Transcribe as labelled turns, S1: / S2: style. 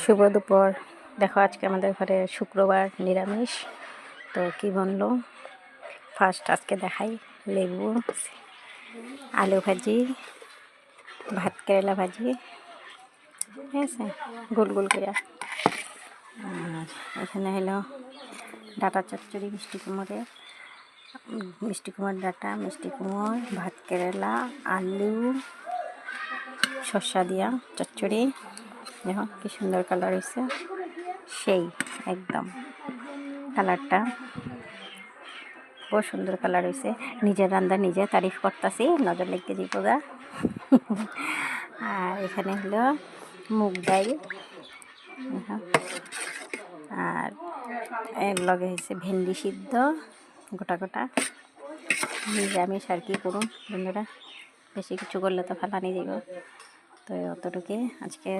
S1: শুভ দুপুর। দেখো আজকে আমাদের ঘরে শুক্রবার নিরামিষ। তো কি বললো ফার্স্ট আজকে দেখাই লেবু, আলু ভাজি, ভাত কেরেলা ভাজি, ঠিক আছে, গোল গোল করে। আর এখানে হলো ডাটা চচ্চড়ি, মিষ্টি কুমড়োর ডাটা, মিষ্টি কুমড়, ভাত কেরেলা, আলু, শসা দিয়া চচ্চড়ি। দেখো কি সুন্দর কালার হয়েছে, সেই একদম কালারটা বহু সুন্দর কালার হয়েছে। নিজের রান্না নিজে তারিফ করতেছি, নজর লেগে দিব গা। আর এখানে হলো মুগ ডাল, আর এর লগে হয়েছে ভেন্ডি সিদ্ধ গোটা গোটা। নিরামিষ আর কি করুন বন্ধুরা, বেশি কিছু করলে তো ফালানি দিব। তো অতটুকু আজকে